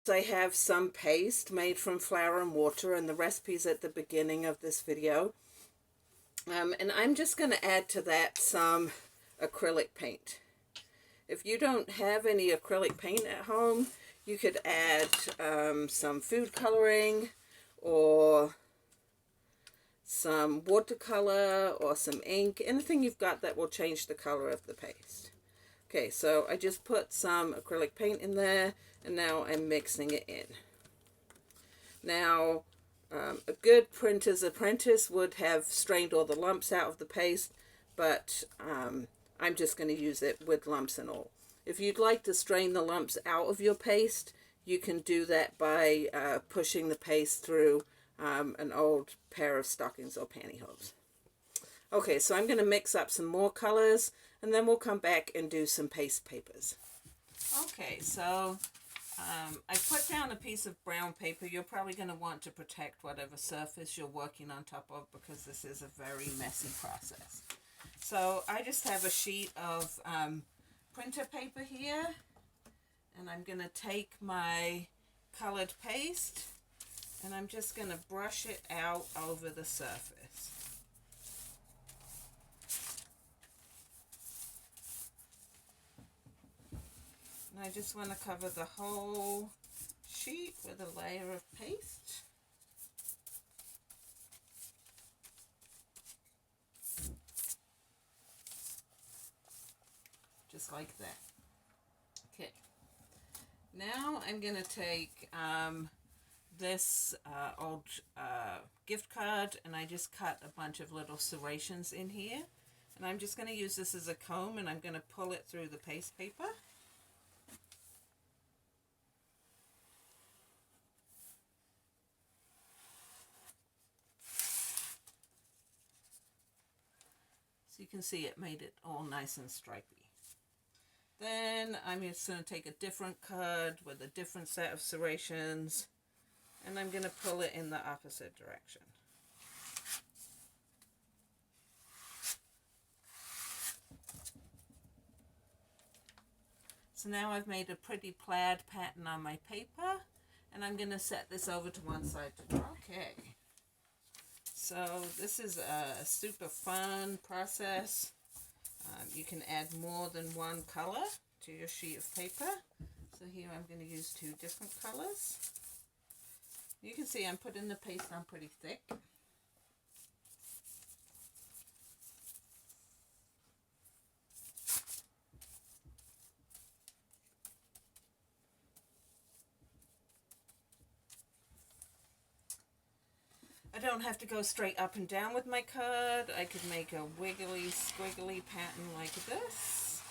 I have some paste made from flour and water, and the recipe is at the beginning of this video. And I'm just going to add to that some acrylic paint. If you don't have any acrylic paint at home, you could add some food coloring or some watercolor or some ink, anything you've got that will change the color of the paste. Okay, so I just put some acrylic paint in there, and now I'm mixing it in. Now, a good printer's apprentice would have strained all the lumps out of the paste, but I'm just going to use it with lumps and all. If you'd like to strain the lumps out of your paste, you can do that by pushing the paste through an old pair of stockings or pantyhose. Okay, so I'm going to mix up some more colors, and then we'll come back and do some paste papers. Okay, so I put down a piece of brown paper. You're probably going to want to protect whatever surface you're working on top of, because this is a very messy process. So I just have a sheet of printer paper here, and I'm going to take my colored paste and I'm just going to brush it out over the surface. And I just want to cover the whole sheet with a layer of paste. Just like that. Okay. Now I'm going to take this old gift card, and I just cut a bunch of little serrations in here. And I'm just going to use this as a comb, and I'm going to pull it through the paste paper. So you can see it made it all nice and stripy. Then I'm just going to take a different card with a different set of serrations, and I'm going to pull it in the opposite direction. So now I've made a pretty plaid pattern on my paper, and I'm going to set this over to one side to dry. Okay. So this is a super fun process. You can add more than one color to your sheet of paper. So here I'm going to use two different colors. You can see I'm putting the paste on pretty thick. I don't have to go straight up and down with my card. I could make a wiggly, squiggly pattern like this.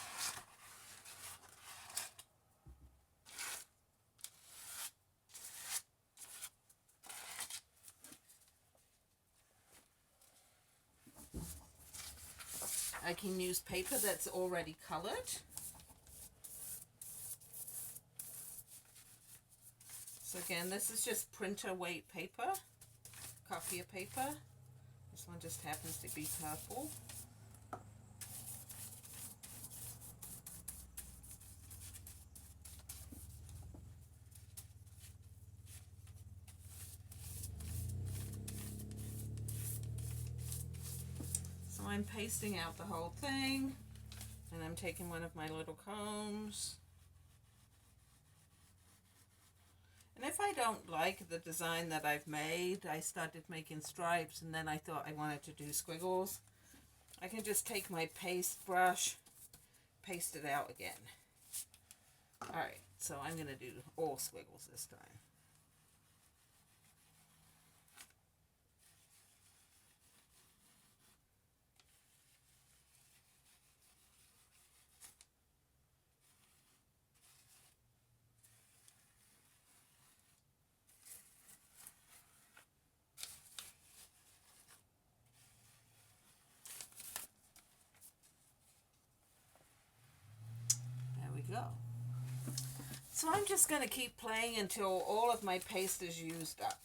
I can use paper that's already colored. So again, this is just printer weight paper. Copier paper. This one just happens to be purple. So I'm pasting out the whole thing, and I'm taking one of my little combs. And if I don't like the design that I've made, I started making stripes, and then I thought I wanted to do squiggles. I can just take my paste brush, paste it out again. Alright, so I'm going to do all squiggles this time. Go. So I'm just going to keep playing until all of my paste is used up.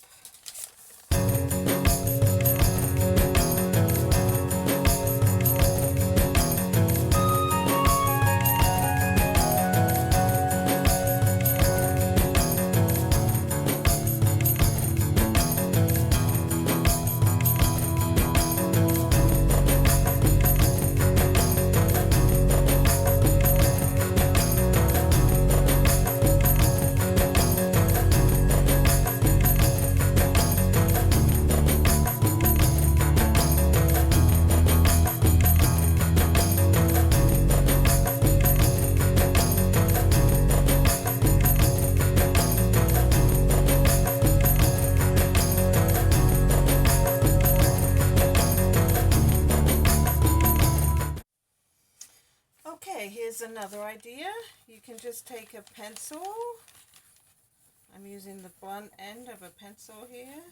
Another idea, you can just take a pencil. I'm using the blunt end of a pencil here.